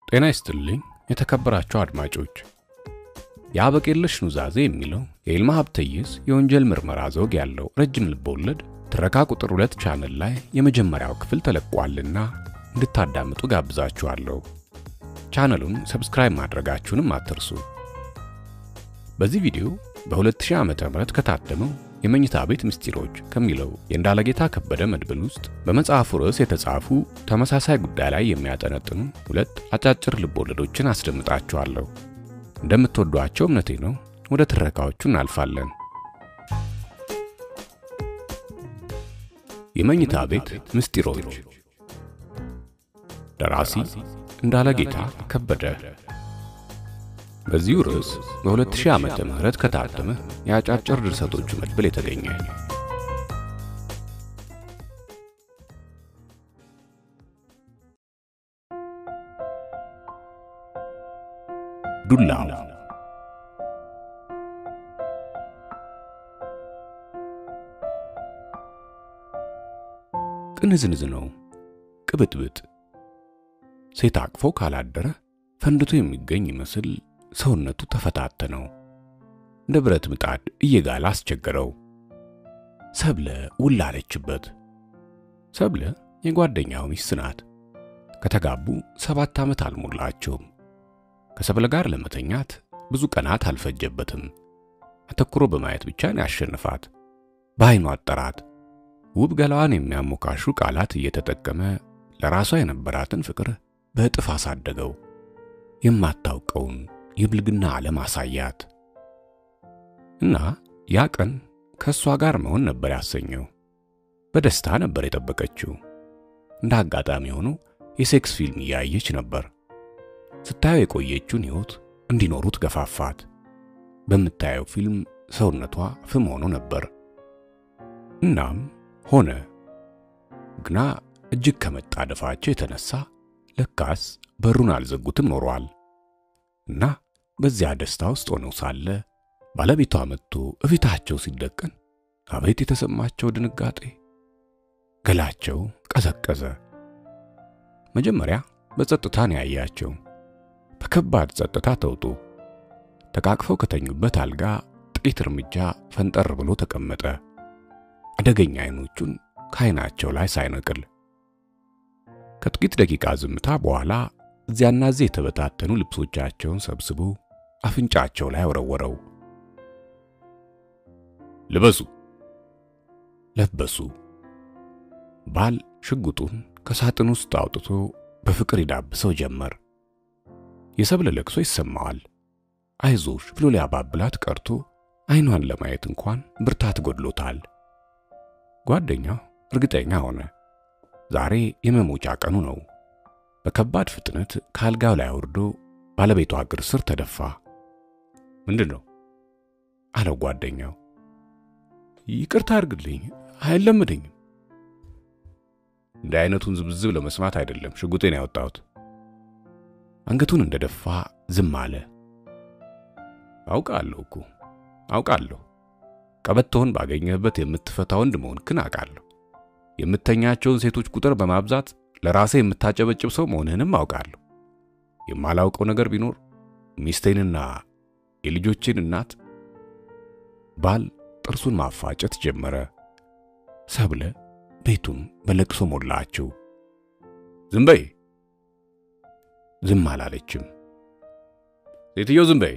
ጤና ይስጥልኝ የተከበራችሁ አድማጮች። ያበቀለሽ ኑዛዜ የሚለው የኢልማ ሀብተየስ የወንጀል ምርመራ ዘውግ ያለው ረጅም ልቦለድ ትረካ ቁጥር 2 ቻናል ላይ የመጀመሪያው ክፍል ተለቋልና እንድታዳምጡ ጋብዛችኋለሁ። ቻናሉን ሰብስክራይብ ማድረጋችሁንም አትርሱ። በዚህ ቪዲዮ በ2000 ዓመተ ምህረት ከታተመው የመኝታ ቤት ምስጢሮች ከሚለው የእንዳለጌታ ከበደ መድብል ውስጥ በመጽሐፉ ርዕስ የተጻፉ ተመሳሳይ ጉዳይ ላይ የሚያጠነጥኑ ሁለት አጫጭር ልቦለዶችን አስደምጣችኋለሁ። እንደምትወዷቸው እምነቴ ነው። ወደ ትረካዎቹ እናልፋለን። የመኝታ ቤት ምስጢሮች። ደራሲ እንዳለጌታ ከበደ። በዚህ ርዕስ በ2000 ዓመተ ምህረት ከታተመ የአጫጭር ድርሰቶቹ መድብል የተገኘ ዱላው። ቅንዝንዝ ነው፣ ቅብጥብጥ። ሴት አቅፎ ካላደረ ፈንድቶ የሚገኝ ይመስል ሰውነቱ ተፈታተነው። እንደ ብረት ምጣድ እየጋለ አስቸገረው። ሰብለ ውል አለችበት። ሰብለ የጓደኛው ሚስት ናት። ከተጋቡ 7 ዓመት አልሞላቸውም። ከሰብለ ጋር ለመተኛት ብዙ ቀናት አልፈጀበትም። አተኩሮ በማየት ብቻ ነው ያሸነፋት። በአይኑ አጠራት። ውብ ገላዋን የሚያሞካሹ ቃላት እየተጠቀመ ለራሷ የነበራትን ፍቅር በእጥፍ አሳደገው። የማታውቀውን የብልግና ዓለም አሳያት እና ያ ቀን ከሷ ጋር መሆን ነበር ያሰኘው። በደስታ ነበር የጠበቀችው። እንደ አጋጣሚ ሆኖ የሴክስ ፊልም እያየች ነበር። ስታየው የቆየችውን ሕይወት እንዲኖሩት ገፋፋት። በምታየው ፊልም ሰውነቷ ፍም ሆኖ ነበር። እናም ሆነ። ግና እጅግ ከመጣደፋቸው የተነሳ ለካስ በሩን አልዘጉትም ኖሯል። እና በዚያ ደስታ ውስጥ ሆነው ሳለ ባለቤቷ መጥቶ እፊታቸው ሲደቀን አቤት የተሰማቸው ድንጋጤ! ገላቸው ቀዘቀዘ። መጀመሪያ በጸጥታ ነው ያያቸው። በከባድ ጸጥታ ተውጡ። ተቃቅፈው ከተኙበት አልጋ ጥቂት እርምጃ ፈንጠር ብሎ ተቀመጠ። አደገኛ አይኖቹን ከአይናቸው ላይ ሳይነቅል ከጥቂት ደቂቃ ዝምታ በኋላ እዚያና እዚህ የተበታተኑ ልብሶቻቸውን ሰብስቦ አፍንጫቸው ላይ ወረወረው። ልበሱ። ለበሱ። ባል ሽጉጡን ከሳጥን ውስጥ አውጥቶ በፍቅር ይዳብሰው ጀመር። የሰብለ ለቅሶ ይሰማዋል። አይዞሽ ብሎ ሊያባብላት ቀርቶ አይኗን ለማየት እንኳን ብርታት ጎድሎታል። ጓደኛው እርግጠኛ ሆነ። ዛሬ የመሞቻ ቀኑ ነው። በከባድ ፍጥነት ካልጋው ላይ ወርዶ ባለቤቷ እግር ስር ተደፋ። ምንድነው? አለው ጓደኛው። ይቅርታ አድርግልኝ፣ አይለምደኝም። እንደ አይነቱን ዝብዝብ ለመስማት አይደለም ሽጉጤን ያወጣሁት። አንገቱን እንደደፋ ዝም አለ። አውቃለሁ። ቀበቶውን ባገኘህበት የምትፈታ ወንድ መሆንክን አውቃለሁ። የምተኛቸውን ሴቶች ቁጥር በማብዛት ለራሴ የምታጨበጭብ ሰው መሆንህንም አውቃለሁ። የማላውቀው ነገር ቢኖር ሚስቴንና የልጆቼን እናት። ባል ጥርሱን ማፋጨት ጀመረ። ሰብለ ቤቱን በለቅሶ ሞላቸው። ዝም በይ። ዝም አላለችም። ሴትዮ ዝም በይ።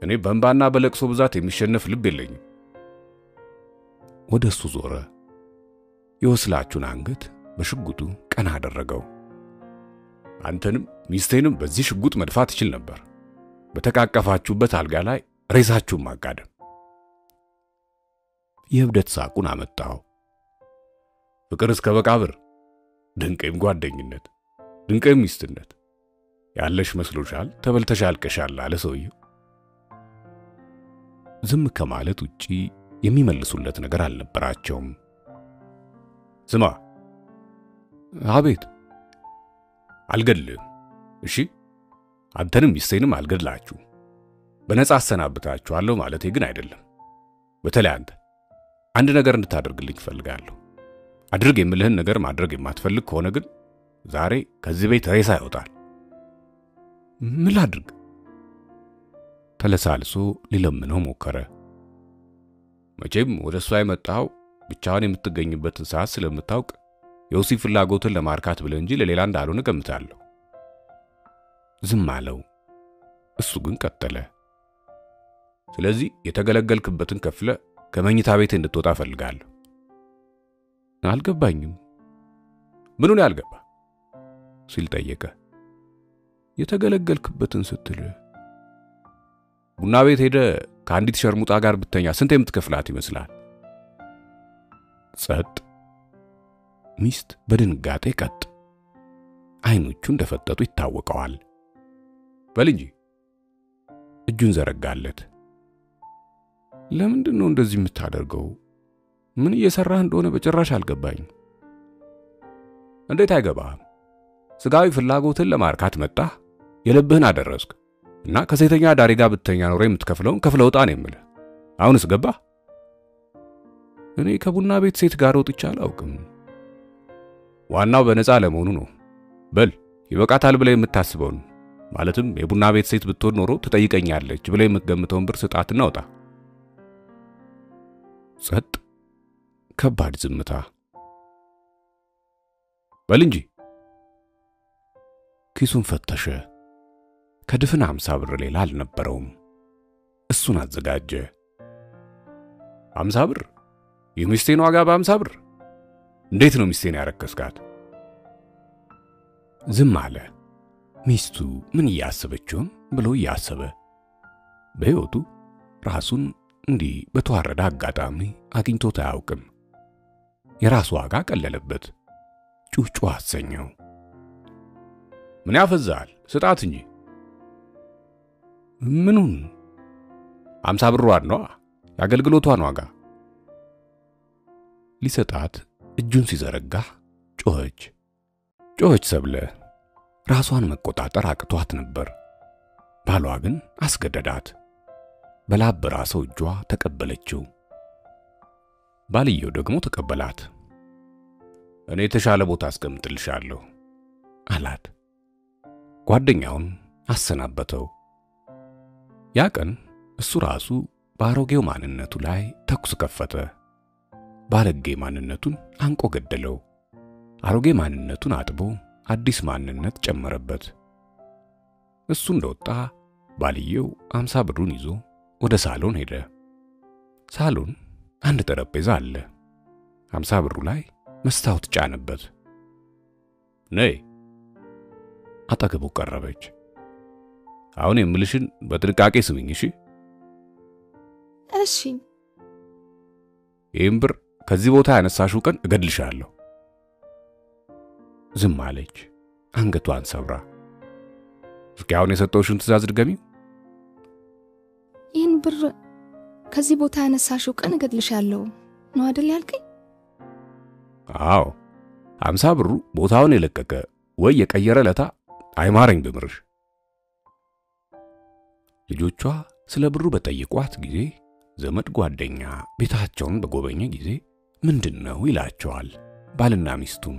እኔ በእንባና በለቅሶ ብዛት የሚሸነፍ ልብ የለኝም። ወደሱ ዞረ። የወስላቹን አንገት በሽጉጡ ቀና አደረገው። አንተንም ሚስቴንም በዚህ ሽጉጥ መድፋት ይችል ነበር። በተቃቀፋችሁበት አልጋ ላይ ሬሳችሁን ማጋደም። የእብደት ሳቁን አመጣው። ፍቅር እስከ መቃብር፣ ድንቅም ጓደኝነት፣ ድንቅም ሚስትነት ያለሽ መስሎሻል፣ ተበልተሻል ቀሻል አለ ሰውየው። ዝም ከማለት ውጪ የሚመልሱለት ነገር አልነበራቸውም። ስማ። አቤት። አልገድልም። እሺ፣ አንተንም ሚስቴንም አልገድላችሁ። በነጻ አሰናብታችኋለሁ ማለቴ ግን አይደለም። በተለይ አንድ ነገር እንድታደርግልኝ ፈልጋለሁ። አድርግ የምልህን ነገር ማድረግ የማትፈልግ ከሆነ ግን ዛሬ ከዚህ ቤት ሬሳ ይወጣል። ምን ላድርግ? ተለሳልሶ ሊለምነው ሞከረ። መቼም ወደሷ የመጣው ብቻዋን የምትገኝበትን ሰዓት ስለምታውቅ የወሲብ ፍላጎትን ለማርካት ብለ እንጂ ለሌላ እንዳልሆነ ገምታለሁ። ዝም አለው። እሱ ግን ቀጠለ። ስለዚህ የተገለገልክበትን ከፍለ ከመኝታ ቤት እንድትወጣ ፈልጋለሁ። አልገባኝም። ምኑን ያልገባ ሲል ጠየቀ። የተገለገልክበትን ስትል ቡና ቤት ሄደ ከአንዲት ሸርሙጣ ጋር ብተኛ ስንት የምትከፍላት ይመስላል? ጸጥ። ሚስት በድንጋጤ ቀጥ። አይኖቹ እንደፈጠጡ ይታወቀዋል። በል እንጂ እጁን ዘረጋለት። ለምንድን ነው እንደዚህ የምታደርገው? ምን እየሰራህ እንደሆነ በጭራሽ አልገባኝ። እንዴት አይገባህም? ስጋዊ ፍላጎትን ለማርካት መጣህ፣ የልብህን አደረስክ እና ከሴተኛ ዳሪ ጋር ብተኛ ኖሮ የምትከፍለውን ከፍለው ጣ ነው የምልህ። አሁንስ ገባህ? እኔ ከቡና ቤት ሴት ጋር ወጥቼ አላውቅም። ዋናው በነፃ ለመሆኑ ነው። በል ይበቃታል ብለህ የምታስበውን ማለትም የቡና ቤት ሴት ብትሆን ኖሮ ትጠይቀኛለች ብለህ የምትገምተውን ብር ስጣትና ወጣ። ጸጥ። ከባድ ዝምታ። በል እንጂ። ኪሱን ፈተሸ። ከድፍን 50 ብር ሌላ አልነበረውም። እሱን አዘጋጀ። 50 ብር? የሚስቴን ዋጋ በ50 ብር? እንዴት ነው ሚስቴን ያረከስካት? ዝም አለ። ሚስቱ ምን እያሰበችውን ብሎ እያሰበ በሕይወቱ ራሱን እንዲህ በተዋረደ አጋጣሚ አግኝቶት አያውቅም። የራሱ ዋጋ ቀለለበት። ጩጩ አሰኘው። ምን ያፈዛል? ስጣት እንጂ። ምኑን? 50 ብሯን ነው ያገልግሎቷን ዋጋ። ሊሰጣት እጁን ሲዘረጋ ጮኸች ሰብለ። ራሷን መቆጣጠር አቅቷት ነበር። ባሏ ግን አስገደዳት። በላበራ ሰው እጇ ተቀበለችው። ባልየው ደግሞ ተቀበላት። እኔ የተሻለ ቦታ አስቀምጥልሻለሁ አላት። ጓደኛውን አሰናበተው። ያ ቀን እሱ ራሱ ባሮጌው ማንነቱ ላይ ተኩስ ከፈተ። ባለጌ ማንነቱን አንቆ ገደለው። አሮጌ ማንነቱን አጥቦ አዲስ ማንነት ጨመረበት። እሱ እንደወጣ ባልየው 50 ብሩን ይዞ ወደ ሳሎን ሄደ። ሳሎን አንድ ጠረጴዛ አለ። 50 ብሩ ላይ መስታወት ጫነበት። ነይ። አጠገቡ ቀረበች። አሁን የምልሽን በጥንቃቄ ስሚኝ እሺ? እሺ። ይህን ብር ከዚህ ቦታ ያነሳሽው ቀን እገድልሻለሁ። ዝም አለች፣ አንገቷን ሰብራ። እስኪ አሁን የሰጠውሽን ትእዛዝ ድገሚው። ይህን ብር ከዚህ ቦታ ያነሳሽው ቀን እገድልሻለሁ ነው አይደል ያልከኝ? አዎ። 50 ብሩ ቦታውን የለቀቀ ወይ የቀየረ ለታ አይማረኝ ብምርሽ። ልጆቿ ስለ ብሩ በጠየቋት ጊዜ ዘመድ ጓደኛ ቤታቸውን በጎበኘ ጊዜ ምንድነው ይላቸዋል። ባልና ሚስቱም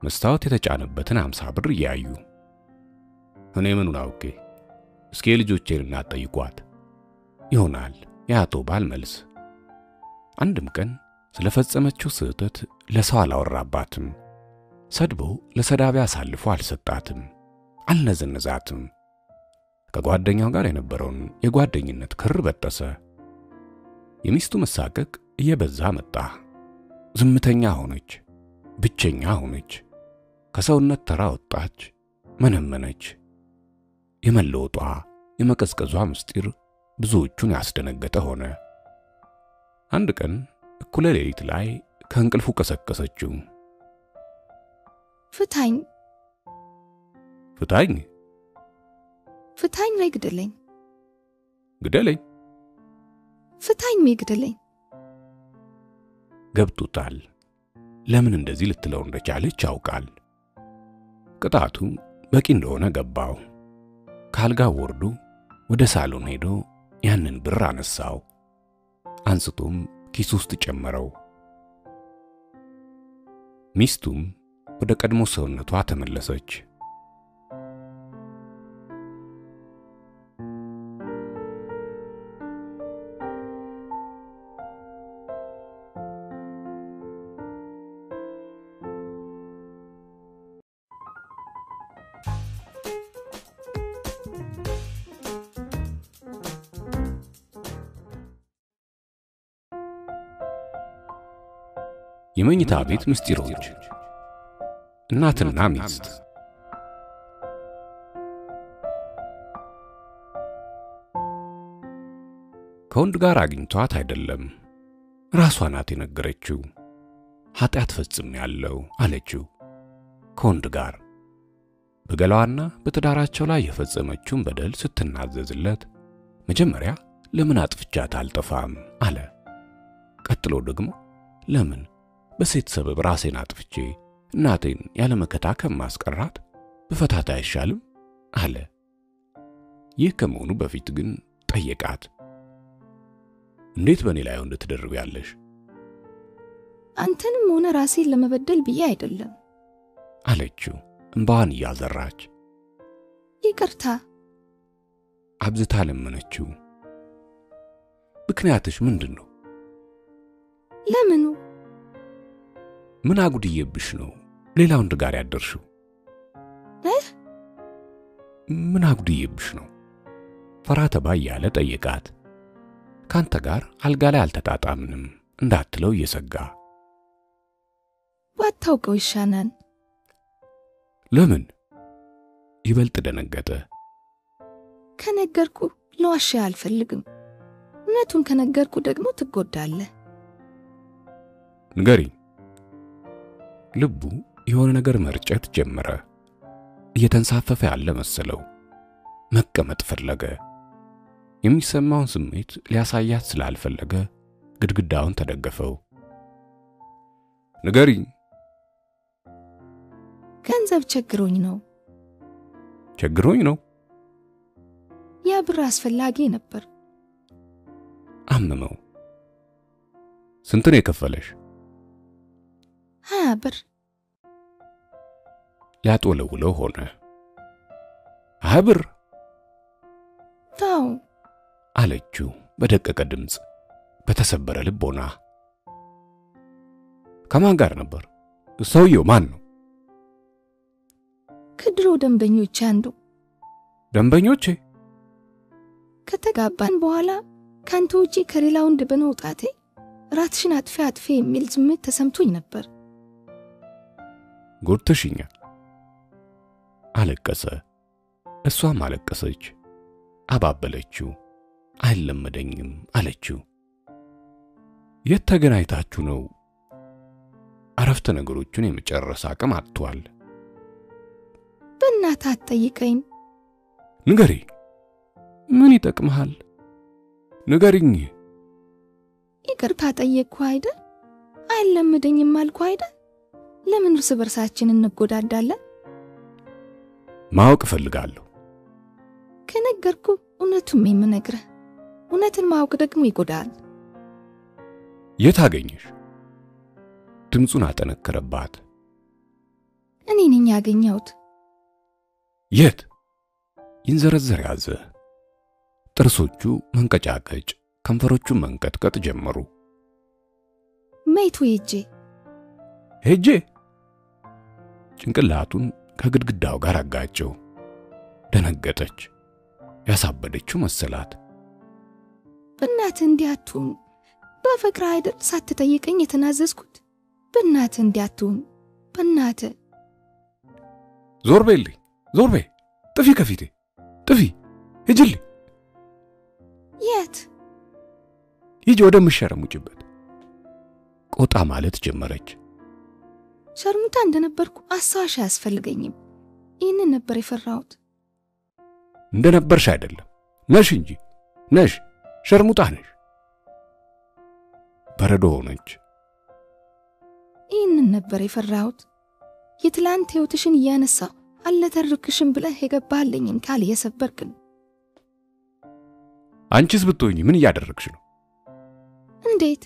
መስታወት የተጫነበትን 50 ብር ያዩ። እኔ ምኑን አውቄ? እስኪ ልጆቼን እናጠይቋት ይሆናል የአቶ ባል መልስ። አንድም ቀን ስለፈጸመችው ስህተት ለሰው አላወራባትም። ሰድቦ ለሰዳቢ አሳልፎ አልሰጣትም፣ አልነዘነዛትም። ከጓደኛው ጋር የነበረውን የጓደኝነት ክር በጠሰ። የሚስቱ መሳቀቅ እየበዛ መጣ። ዝምተኛ ሆነች፣ ብቸኛ ሆነች። ከሰውነት ተራ ወጣች፣ መነመነች። የመለወጧ የመቀዝቀዟ ምስጢር ብዙዎቹን ያስደነገጠ ሆነ። አንድ ቀን እኩለ ሌሊት ላይ ከእንቅልፉ ቀሰቀሰችው። ፍታኝ ፍታኝ ፍታኝ ላይ ግደለኝ ግደለኝ ፍታኝ ላይ ግደለኝ። ገብቶታል። ለምን እንደዚህ ልትለው እንደቻለች ያውቃል። ቅጣቱ በቂ እንደሆነ ገባው። ካልጋው ወርዶ ወደ ሳሎን ሄዶ ያንን ብር አነሳው። አንስቶም ኪስ ውስጥ ጨመረው። ሚስቱም ወደ ቀድሞ ሰውነቷ ተመለሰች። የመኝታ ቤት ምስጢሮች እናትና ሚስት ከወንድ ጋር አግኝቷት አይደለም ራሷ ናት የነገረችው ኃጢአት ፈጽሜያለሁ አለችው ከወንድ ጋር በገላዋና በትዳራቸው ላይ የፈጸመችውን በደል ስትናዘዝለት መጀመሪያ ለምን አጥፍቻት አልጠፋም አለ ቀጥሎ ደግሞ ለምን በሴት ሰበብ ራሴን አጥፍቼ እናቴን ያለ መከታ ከማስቀራት በፈታታ አይሻልም አለ ይህ ከመሆኑ በፊት ግን ጠየቃት እንዴት በኔ ላይ እንድትደርቢያለሽ አንተንም ሆነ ራሴን ለመበደል ብዬ አይደለም አለችው እንባዋን ያዘራች ይቅርታ አብዝታ ለመነችው ምክንያትሽ ምንድነው ለምኑ ምን አጉድዬብሽ ነው ሌላ ወንድ ጋር ያደርሽው ምን አጉድዬብሽ ነው ፈራተባ ያለ ጠየቃት ካንተ ጋር አልጋ ላይ አልተጣጣምንም እንዳትለው እየሰጋ ባታውቀው ይሻናል ለምን ይበልጥ ደነገጠ ከነገርኩ ለዋሽ አልፈልግም እውነቱን ከነገርኩ ደግሞ ትጎዳለህ ንገሪ ልቡ የሆነ ነገር መርጨት ጀመረ እየተንሳፈፈ ያለ መሰለው መቀመጥ ፈለገ የሚሰማውን ስሜት ሊያሳያት ስላልፈለገ ግድግዳውን ተደገፈው ንገሪ ገንዘብ ቸግሮኝ ነው ያ ብር አስፈላጊ ነበር አመመው ስንት ነው የከፈለሽ 20 ብር ሊያጦለውለው ሆነ 20 ብር ታው አለችው በደቀቀ ድምጽ በተሰበረ ልቦና ከማን ጋር ነበር ሰውየው ማን ነው ከድሮ ደንበኞች አንዱ ደንበኞቼ ከተጋባን በኋላ ካንተ ውጪ ከሌላ ወንድ በመውጣቴ ራትሽን አጥፊ የሚል ስሜት ተሰምቶኝ ነበር ጎድተሽኛል አለቀሰ እሷም አለቀሰች አባበለችው አይለመደኝም አለችው የት ተገናኝታችሁ ነው አረፍተ ነገሮችን የመጨረስ አቅም አጥቷል በእናትህ አትጠይቀኝ ንገሪ ምን ይጠቅምሃል ንገሪኝ ይቅርታ ጠየቅኩ አይደል አይለመደኝም አልኩ አይደል ለምን እርስ በርሳችን እንጎዳዳለን ማወቅ ፈልጋለሁ ከነገርኩ እውነቱን የምነግርህ እውነትን ማወቅ ደግሞ ይጎዳል የት አገኘሽ ድምጹን አጠነከረባት እኔ ነኝ ያገኘሁት የት ይንዘረዘር ያዘ ጥርሶቹ መንቀጫቀጭ ከንፈሮቹ መንቀጥቀጥ ጀመሩ መይቱ ሄጄ ጭንቅላቱን ከግድግዳው ጋር አጋጨው ደነገጠች ያሳበደችው መሰላት በእናትህ እንዲያቱን በፍቅር አይደል ሳትጠይቀኝ የተናዘዝኩት በእናትህ እንዲያቱን በእናትህ ዞር በይ ጥፊ ከፊቴ ጥፊ ሂጂልኝ የት ሂጂ ወደምትሸረሙጭበት ቆጣ ማለት ጀመረች ሸርሙጣ እንደነበርኩ አሳዋሽ አያስፈልገኝም ይህንን ነበር የፈራሁት እንደነበርሽ አይደለም ነሽ እንጂ ነሽ ሸርሙጣ ነሽ በረዶ ሆነች ይህንን ነበር የፈራሁት የትላንት ህይወትሽን እያነሳ አልተርክሽም ብለህ የገባህልኝን ቃል የሰበርክን አንቺስ ብትሆኚ ምን እያደረግሽ ነው እንዴት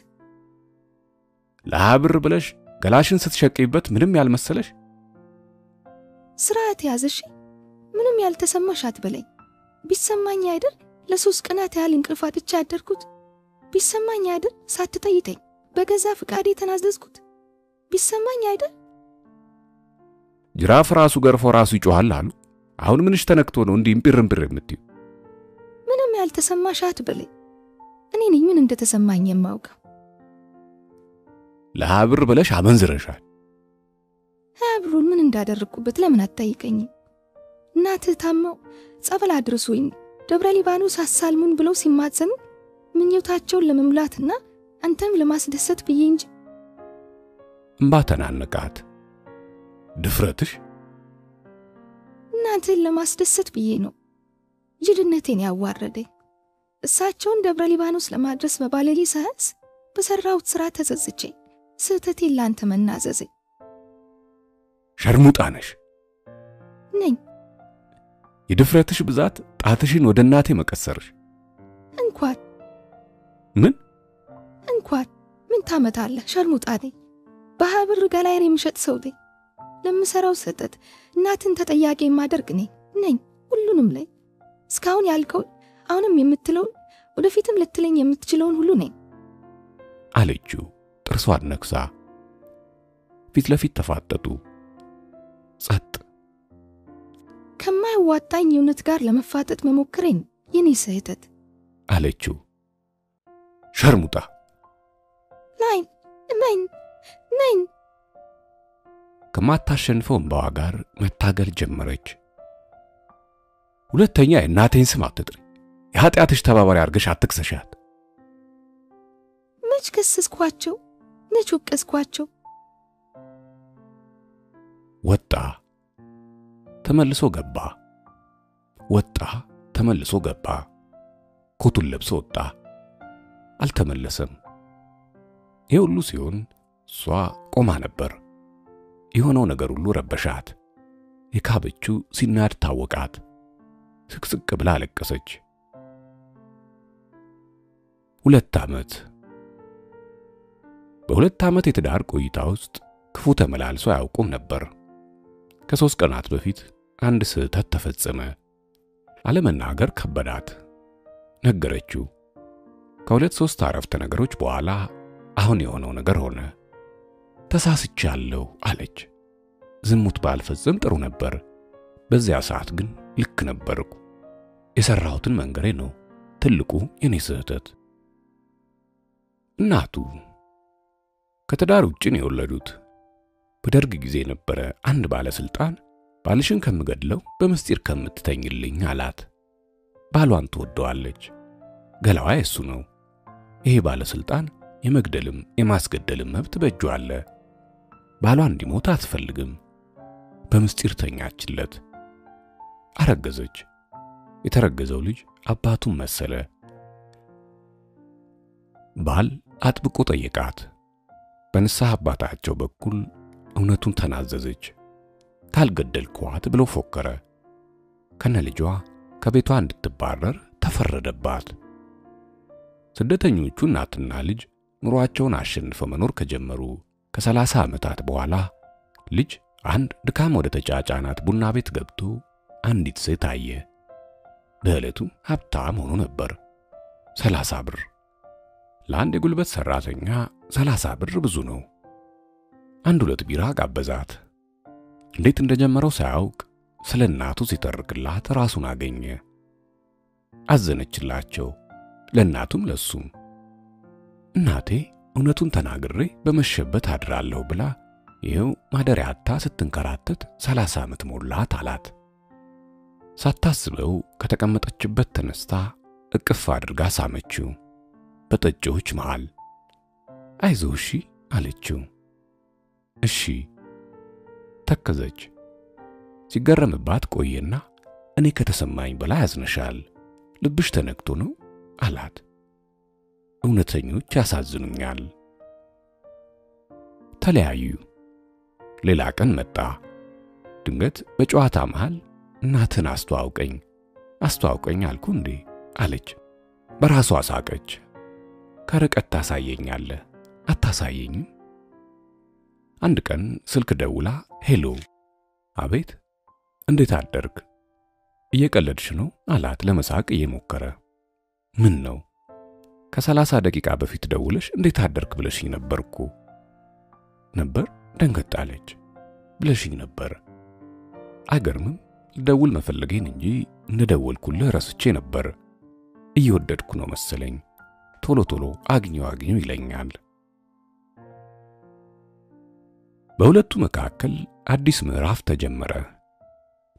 ለሀብር ብለሽ ገላሽን ስትሸቀይበት ምንም ያልመሰለሽ ስርዓት ያዘሽ ምንም ያልተሰማሽ አትበለኝ ቢሰማኝ አይደል ለ3 ቀናት ያህል እንቅልፍ አጥቼ አደርኩት ቢሰማኝ አይደል ሳትጠይቀኝ በገዛ ፍቃዴ ተናዘዝኩት ቢሰማኝ አይደል ጅራፍ ራሱ ገርፎ ራሱ ይጮሃል አሉ አሁን ምንሽ ተነክቶ ነው እንዲህ እምብርምብር የምትዩ ምንም ያልተሰማሽ አትበለኝ እኔ ነኝ ምን እንደተሰማኝ የማውቀው ለሀብር ብለሽ አመንዝረሻል። ሀብሩን ምን እንዳደረኩበት ለምን አትጠይቀኝ? እናትህ ታመው ጸበል አድርሱኝ ደብረ ሊባኖስ አሳልሙን ብለው ሲማጸኑ ምኞታቸውን ለመሙላትና አንተም ለማስደሰት ብዬ እንጂ። እንባ ተናነቃት። ድፍረትሽ? እናትህን ለማስደሰት ብዬ ነው ጅልነቴን ያዋረደኝ። እሳቸውን ደብረ ሊባኖስ ለማድረስ በባለሊ ሳያስ በሰራሁት ሥራ ተጸጽቼ ስህተቴን ላንተ መናዘዜ። ሸርሙጣ ነሽ ነኝ። የድፍረትሽ ብዛት ጣትሽን ወደ እናቴ መቀሰርሽ። እንኳን ምን ታመጣለህ? ሸርሙጣ ነኝ። በሀብር ገላይር የምሸጥ ሰው ነኝ። ለምሰራው ስህተት እናትን ተጠያቂ የማደርግ ነኝ። ሁሉንም ላይ እስካሁን ያልከው አሁንም የምትለውን ወደፊትም ልትለኝ የምትችለውን ሁሉ ነኝ አለችው ጥርሷን ነክሳ። ፊት ለፊት ተፋጠጡ። ጸጥ። ከማይዋጣኝ እውነት ጋር ለመፋጠጥ መሞከሬን የኔ ስህተት አለችው። ሸርሙጣ ነኝ። ከማታሸንፈው እንባዋ ጋር መታገል ጀመረች። ሁለተኛ የእናቴን ስም አትጥሪ። የኃጢአትሽ ተባባሪ አድርገሽ አትክሰሻት። መች ከሰስኳቸው? መች ወቀስኳቸው? ወጣ ተመልሶ ገባ። ወጣ ተመልሶ ገባ። ኮቱን ለብሶ ወጣ። አልተመለሰም። ይሄ ሁሉ ሲሆን እሷ ቆማ ነበር። የሆነው ነገር ሁሉ ረበሻት። የካበችው ሲናድ ታወቃት። ስቅስቅ ብላ አለቀሰች። 2 ዓመት። በ2 ዓመት የትዳር ቆይታ ውስጥ ክፉ ተመላልሶ አያውቁም ነበር። ከ3 ቀናት በፊት አንድ ስህተት ተፈጸመ። አለመናገር ከበዳት። ነገረችው። ከ2-3 አረፍተ ነገሮች በኋላ አሁን የሆነው ነገር ሆነ። ተሳስቻለሁ አለች። ዝሙት ባልፈጽም ጥሩ ነበር። በዚያ ሰዓት ግን ልክ ነበርኩ። የሰራሁትን መንገሬ ነው ትልቁ የኔ ስህተት። እናቱ ከትዳር ውጭ ነው የወለዱት። በደርግ ጊዜ ነበረ አንድ ባለስልጣን ባልሽን ከምገድለው በመስጢር ከምትተኝልኝ አላት። ባሏን ትወደዋለች። ገላዋ የሱ ነው። ይሄ ባለስልጣን የመግደልም የማስገደልም መብት በእጁ አለ። ባሏ እንዲሞት አትፈልግም። በመስጢር ተኛችለት። አረገዘች። የተረገዘው ልጅ አባቱን መሰለ። ባል አጥብቆ ጠየቃት። በንስሐ አባታቸው በኩል እውነቱን ተናዘዘች። ካልገደልኳት ብሎ ፎከረ። ከነልጇ ከቤቷ እንድትባረር ተፈረደባት። ስደተኞቹ እናትና ልጅ ኑሯቸውን አሸንፈው መኖር ከጀመሩ ከ30 ዓመታት በኋላ ልጅ አንድ ድካም ወደ ተጫጫናት ቡና ቤት ገብቶ አንዲት ሴት አየ። በዕለቱ ሀብታም ሆኖ ነበር። 30 ብር ለአንድ የጉልበት ሰራተኛ 30 ብር ብዙ ነው። 1-2 ቢራ ጋበዛት። እንዴት እንደጀመረው ሳያውቅ ስለ እናቱ ሲተርክላት ራሱን አገኘ። አዘነችላቸው፣ ለእናቱም ለሱም። እናቴ እውነቱን ተናግሬ በመሸበት አድራለሁ ብላ ይሄው ማደሪያ አጥታ ስትንከራተት 30 ዓመት ሞላት አላት። ሳታስበው ከተቀመጠችበት ተነስታ እቅፍ አድርጋ ሳመችው። በጠጪዎች መሃል አይዞህ እሺ አለችው። እሺ ተከዘች። ሲገረምባት ቆየና እኔ ከተሰማኝ በላይ ያዝነሻል፣ ልብሽ ተነክቶ ነው አላት። እውነተኞች ያሳዝኑኛል። ተለያዩ። ሌላ ቀን መጣ። ድንገት በጨዋታ መሃል እናትን አስተዋውቀኝ አልኩ እንዴ አለች። በራሷ ሳቀች። ከርቀት ታሳየኛለህ አታሳየኝም? አንድ ቀን ስልክ ደውላ ሄሎ። አቤት፣ እንዴት አደርክ? እየቀለድሽ ነው አላት ለመሳቅ እየሞከረ። ምን ነው? ከ30 ደቂቃ በፊት ደውለሽ እንዴት አደርክ ብለሽኝ ነበርኩ። ነበር? ደንገጣለች። ብለሽኝ ነበር። አይገርምም? ልደውል መፈለጌን እንጂ እንደደወልኩልህ ረስቼ ነበር። እየወደድኩ ነው መሰለኝ። ቶሎ ቶሎ አግኘው ይለኛል። በሁለቱ መካከል አዲስ ምዕራፍ ተጀመረ።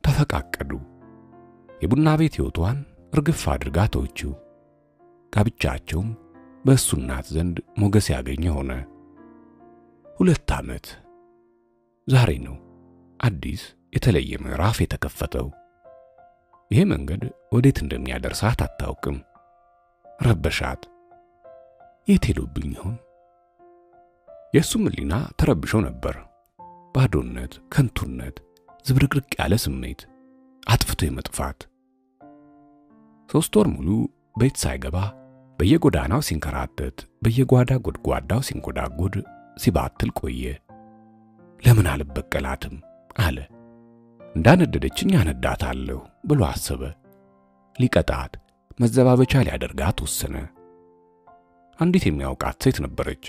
ተፈቃቀዱ። የቡና ቤት ሕይወቷን እርግፍ አድርጋ ተወችው። ጋብቻቸውም በእሱ እናት ዘንድ ሞገስ ያገኘ ሆነ። 2 ዓመት። ዛሬ ነው አዲስ የተለየ ምዕራፍ የተከፈተው። ይሄ መንገድ ወዴት እንደሚያደርሳት አታውቅም። ረበሻት። የት ሄዶብኝ ይሆን? የሱም ሕሊና ተረብሾ ነበር። ባዶነት፣ ከንቱነት፣ ዝብርቅርቅ ያለ ስሜት፣ አጥፍቶ የመጥፋት። 3 ወር ሙሉ ቤት ሳይገባ በየጎዳናው ሲንከራተት፣ በየጓዳ ጎድጓዳው ሲንጎዳጎድ ሲባትል ቆየ። ለምን አልበቀላትም አለ። እንዳነደደችኝ አነዳታለሁ ብሎ አሰበ። ሊቀጣት፣ መዘባበቻ ሊያደርጋት ወሰነ። አንዲት የሚያውቃት ሴት ነበረች።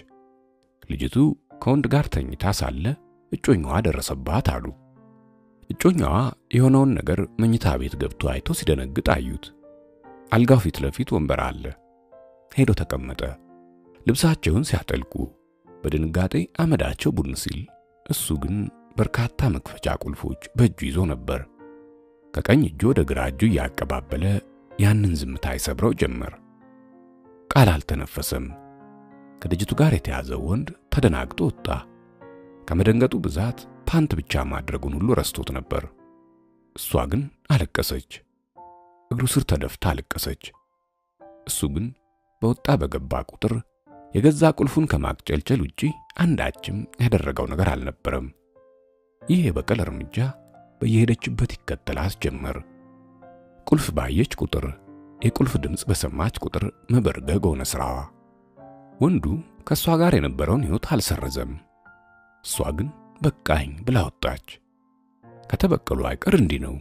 ልጅቱ ከወንድ ጋር ተኝታ ሳለ እጮኛዋ ደረሰባት አሉ። እጮኛዋ የሆነውን ነገር መኝታ ቤት ገብቶ አይቶ ሲደነግጥ አዩት። አልጋው ፊት ለፊት ወንበር አለ። ሄዶ ተቀመጠ። ልብሳቸውን ሲያጠልቁ በድንጋጤ አመዳቸው ቡን ሲል፣ እሱ ግን በርካታ መክፈቻ ቁልፎች በእጁ ይዞ ነበር። ከቀኝ እጁ ወደ ግራ እጁ ያቀባበለ ያንን ዝምታ ይሰብረው ጀመር። ቃል አልተነፈሰም። ከልጅቱ ጋር የተያዘው ወንድ ተደናግጦ ወጣ። ከመደንገጡ ብዛት ፓንት ብቻ ማድረጉን ሁሉ ረስቶት ነበር። እሷ ግን አለቀሰች። እግሩ ስር ተደፍታ አለቀሰች። እሱ ግን በወጣ በገባ ቁጥር የገዛ ቁልፉን ከማቅጨልጨል ውጪ አንዳችም ያደረገው ነገር አልነበረም። ይህ የበቀል እርምጃ በየሄደችበት ይከተላት ጀመር። ቁልፍ ባየች ቁጥር፣ የቁልፍ ድምጽ በሰማች ቁጥር መበርገግ ሆነ ስራዋ። ወንዱ ከሷ ጋር የነበረውን ሕይወት አልሰረዘም። እሷ ግን በቃኝ ብላ ወጣች። ከተበቀሉ አይቀር እንዲህ ነው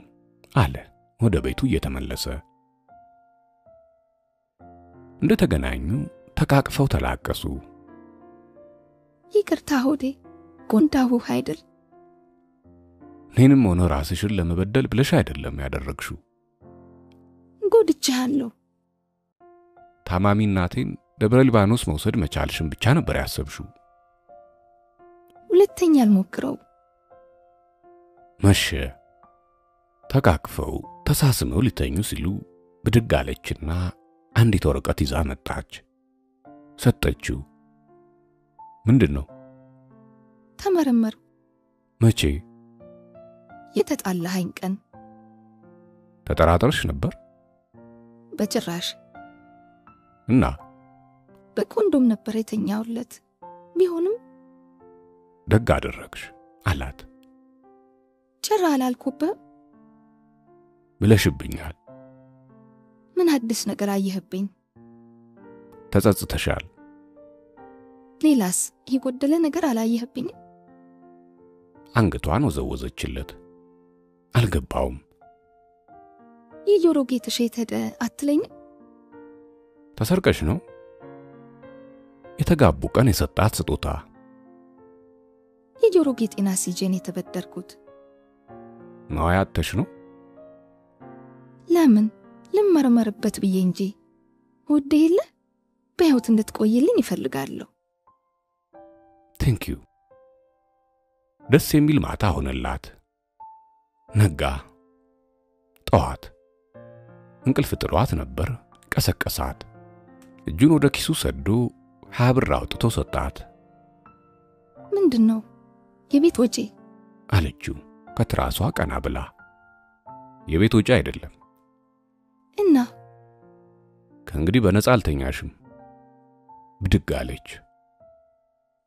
አለ ወደ ቤቱ እየተመለሰ። እንደተገናኙ ተቃቅፈው ተላቀሱ። ይቅርታ ሆዴ፣ ጎንዳሁህ አይደል? እኔንም ሆነ ራስሽን ለመበደል ብለሽ አይደለም ያደረግሽው። ጎድቼሃለሁ። ታማሚ እናቴን ደብረ ሊባኖስ መውሰድ መቻልሽን ብቻ ነበር ያሰብሽው። ሁለተኛ አልሞክረው። መሸ። ተቃቅፈው ተሳስመው ሊተኙ ሲሉ ብድግ አለችና አንዲት ወረቀት ይዛ መጣች። ሰጠችው። ምንድነው? ተመረመሩ። መቼ? የተጣላኸኝ ቀን። ተጠራጥረሽ ነበር? በጭራሽ። እና በኮንዶም ነበር የተኛውለት። ቢሆንም ደግ አደረግሽ አላት። ጭራ አላልኩብህ ብለሽብኛል። ምን አዲስ ነገር አየህብኝ? ተጸጽተሻል። ሌላስ የጎደለ ነገር አላየህብኝ? አንገቷን ወዘወዘችለት። አልገባውም። የጆሮ ጌጥሽ የተደ አትለኝ? ተሰርቀሽ ነው? የተጋቡ ቀን የሰጣት ስጦታ። የጆሮ ጌጤና ሲጀን የተበደርኩት። ነዋያተሽ ነው? ለምን ልመረመርበት ብዬ እንጂ ወዴ የለ በሕይወት እንድትቆይልኝ ይፈልጋለሁ። ቴንክ ዩ። ደስ የሚል ማታ ሆነላት። ነጋ። ጠዋት እንቅልፍ ጥሏት ነበር። ቀሰቀሳት። እጁን ወደ ኪሱ ሰዶ 20 ብር አውጥቶ ሰጣት። ምንድነው? የቤት ወጪ አለችው ከትራሷ ቀና ብላ። የቤት ወጪ አይደለም። እና ከእንግዲህ በነፃ አልተኛሽም። ብድግ አለች።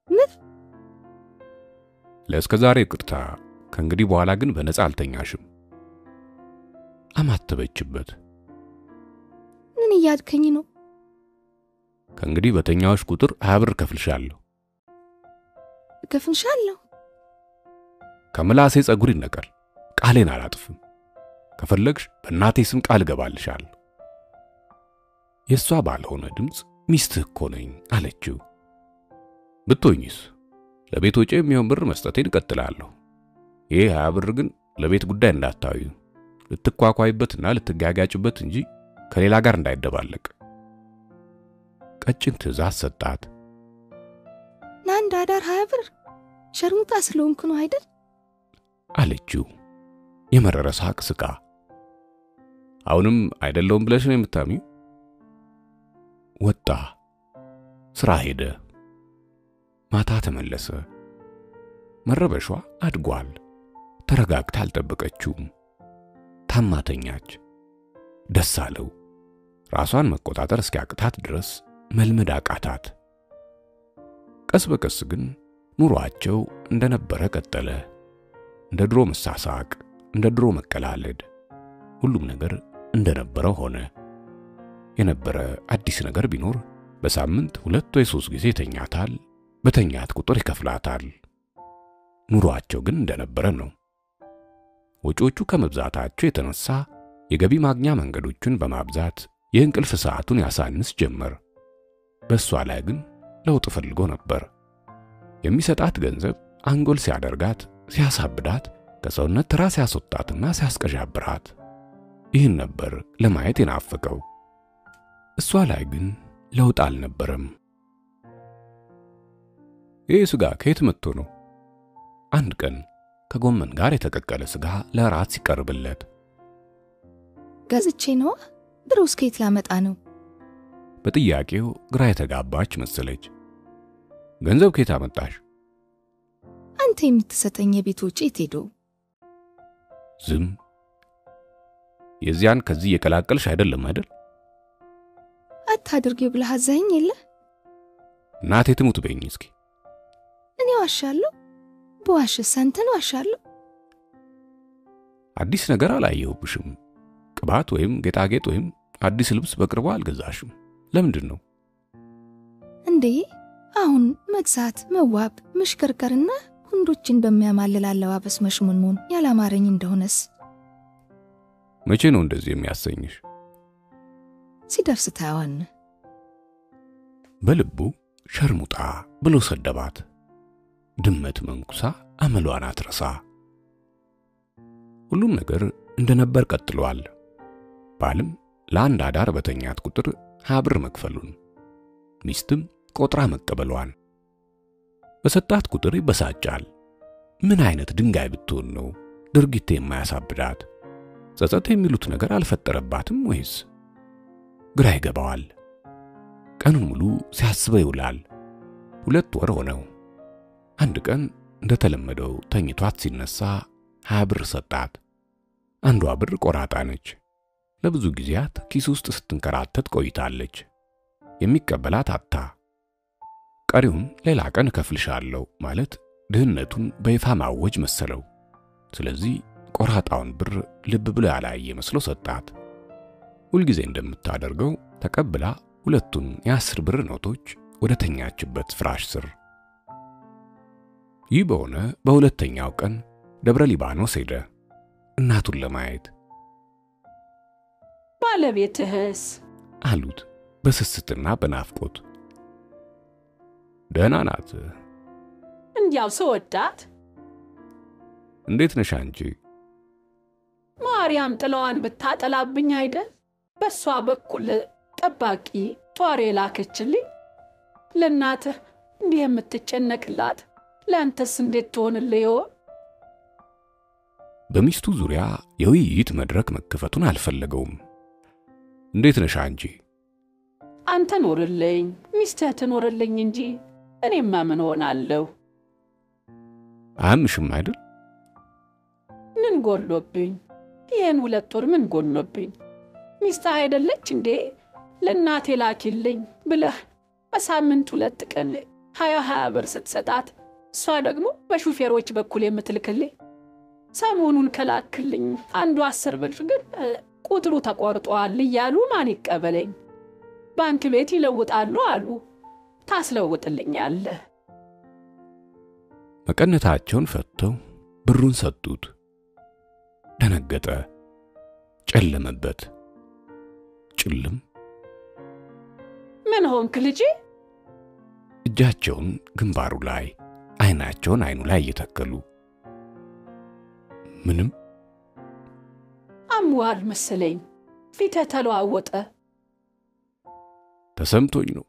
ምን? ለእስከዛሬ ይቅርታ፣ ከእንግዲህ በኋላ ግን በነፃ አልተኛሽም። አማተበችበት። ምን እያድከኝ ነው? ከእንግዲህ በተኛዎች ቁጥር 20 ብር ከፍልሻለሁ። ከፍልሻለሁ? ከምላሴ ጸጉር ይነቀል። ቃሌን አላጥፍም። ከፈለግሽ በእናቴ ስም ቃል ገባልሻለሁ። የሷ ባልሆነ ድምጽ ሚስትህ እኮ ነኝ አለችው። ብትሆኝስ? ለቤት ወጪ የሚሆን ብር መስጠቴን እቀጥላለሁ። ይሄ 20 ብር ግን ለቤት ጉዳይ እንዳታዩ፣ ልትኳኳይበትና ልትጋጋጭበት እንጂ ከሌላ ጋር እንዳይደባለቅ። ቀጭን ትዕዛዝ ሰጣት። ለአንድ አዳር 20 ብር ሸርሙጣ ስለሆንኩ ነው አይደል አለችው የመረረ ሳቅ ስቃ። አሁንም አይደለም ብለሽ ነው የምታሚው? ወጣ፣ ስራ ሄደ፣ ማታ ተመለሰ። መረበሿ አድጓል። ተረጋግታ አልጠበቀችውም። ታማተኛች። ደስ አለው። ራሷን መቆጣጠር እስኪያቅታት ድረስ መልመድ አቃታት። ቀስ በቀስ ግን ኑሯቸው እንደነበረ ቀጠለ። እንደ ድሮ መሳሳቅ፣ እንደ ድሮ መቀላለድ፣ ሁሉም ነገር እንደነበረ ሆነ። የነበረ አዲስ ነገር ቢኖር በሳምንት 2 ወይ 3 ጊዜ ተኛታል። በተኛት ቁጥር ይከፍላታል። ኑሯቸው ግን እንደነበረ ነው። ወጪዎቹ ከመብዛታቸው የተነሳ የገቢ ማግኛ መንገዶችን በማብዛት የእንቅልፍ ሰዓቱን ያሳንስ ጀመር። በሷ ላይ ግን ለውጥ ፈልጎ ነበር። የሚሰጣት ገንዘብ አንጎል ሲያደርጋት፣ ሲያሳብዳት፣ ከሰውነት ተራ ሲያስወጣትና ሲያስቀዣብራት ይህን ነበር ለማየት የናፈቀው። እሷ ላይ ግን ለውጥ አልነበረም። ይህ ስጋ ከየት መጥቶ ነው? አንድ ቀን ከጎመን ጋር የተቀቀለ ስጋ ለራት ሲቀርብለት ገዝቼ ነው። ድሮስ ከየት ላመጣ ነው? በጥያቄው ግራ የተጋባች መሰለች። ገንዘብ ከየት አመጣሽ? አንተ የምትሰጠኝ የቤት ወጪ የት ሄዶ? ዝም። የዚያን ከዚህ የቀላቀልሽ አይደለም አይደል? አታድርጊው ብለህ አዘኸኝ የለ? እናቴ ትሙት በይኝ እስኪ። እኔ ዋሻለሁ? በዋሽስ አንተን ዋሻለሁ? አዲስ ነገር አላየሁብሽም። ቅባት ወይም ጌጣጌጥ ወይም አዲስ ልብስ በቅርቡ አልገዛሽም። ለምንድን ነው እንዴ? አሁን መግዛት፣ መዋብ፣ መሽከርከርና ወንዶችን በሚያማልል አለባበስ መሽሙንሙን ያላማረኝ እንደሆነስ? መቼ ነው እንደዚህ የሚያሰኝሽ? ሲደርስ ታዋን። በልቡ ሸርሙጣ ብሎ ሰደባት። ድመት መንኩሳ አመሏን አትረሳ። ሁሉም ነገር እንደነበር ቀጥሏል። ባልም ለአንድ አዳር በተኛት ቁጥር 20 ብር መክፈሉን፣ ሚስትም ቆጥራ መቀበሏን። በሰጣት ቁጥር ይበሳጫል። ምን አይነት ድንጋይ ብትሆን ነው ድርጊት የማያሳብዳት? ጸጸት የሚሉት ነገር አልፈጠረባትም ወይስ? ግራ ይገባዋል። ቀኑን ሙሉ ሲያስበው ይውላል። 2 ወር ሆነው። አንድ ቀን እንደተለመደው ተኝቷት ሲነሳ 20 ብር ሰጣት። አንዷ ብር ቆራጣ ነች። ለብዙ ጊዜያት ኪስ ውስጥ ስትንከራተት ቆይታለች። የሚቀበላት አጣ። ቀሪውን ሌላ ቀን እከፍልሻለሁ ማለት ድህነቱን በይፋ ማወጅ መሰለው። ስለዚህ ቆራጣውን ብር ልብ ብሎ ያላየ መስሎ ሰጣት። ሁልጊዜ እንደምታደርገው ተቀብላ ሁለቱን የ10 ብር ኖቶች ወደ ተኛችበት ፍራሽ ስር። ይህ በሆነ በሁለተኛው ቀን ደብረ ሊባኖስ ሄደ እናቱን ለማየት። ባለቤትህስ? አሉት በስስትና በናፍቆት። ደህና ናት። እንዲያው ሰወዳት። እንዴት ነሽ አንቺ? ማርያም ጥላዋን ብታጠላብኝ አይደል በሷ በኩል ጠባቂ ጧሪ ላከችልኝ። ለእናትህ እንዲህ የምትጨነቅላት ለአንተስ እንዴት ትሆንልህ? በሚስቱ ዙሪያ የውይይት መድረክ መከፈቱን አልፈለገውም። እንዴት ነሽ አንቺ? አንተ ኖርልኝ፣ ሚስትህ ትኖርልኝ እንጂ እኔማ ምን ሆናለሁ? አያምሽም አይደል? ምን ጎሎብኝ? ይህን 2 ወር ምን ጎሎብኝ? ሚስትህ አይደለች እንዴ ለእናቴ ላኪልኝ ብለህ በሳምንት 2 ቀን 20 ብር ስትሰጣት እሷ ደግሞ በሹፌሮች በኩል የምትልክልኝ? ሰሞኑን ከላክልኝ አንዱ 10 ብር ግን ቁጥሩ ተቆርጧል እያሉ ማን ይቀበለኝ? ባንክ ቤት ይለውጣሉ አሉ። ታስለውጥልኛለህ? መቀነታቸውን ፈተው ብሩን ሰጡት። ደነገጠ። ጨለመበት። ጭልም። ምን ሆንክ ልጄ? እጃቸውን ግንባሩ ላይ አይናቸውን አይኑ ላይ እየተከሉ ምንም። አምዋል መሰለኝ። ፊትህ ተለዋወጠ። ተሰምቶኝ ነው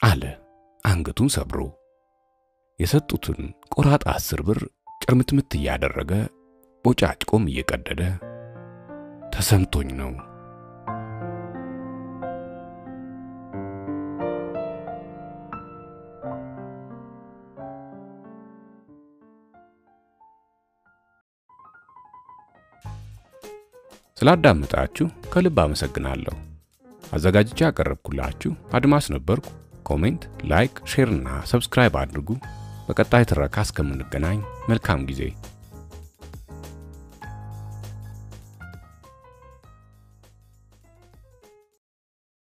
አለ አንገቱን ሰብሮ። የሰጡትን ቆራጣ 10 ብር ጭርምትምት እያደረገ ቦጫጭቆም እየቀደደ ተሰምቶኝ ነው። ስላዳመጣችሁ ከልብ አመሰግናለሁ። አዘጋጅቼ ያቀረብኩላችሁ አድማስ ነበርኩ። ኮሜንት፣ ላይክ፣ ሼር እና ሰብስክራይብ አድርጉ። በቀጣይ ትረካ እስከምንገናኝ መልካም ጊዜ።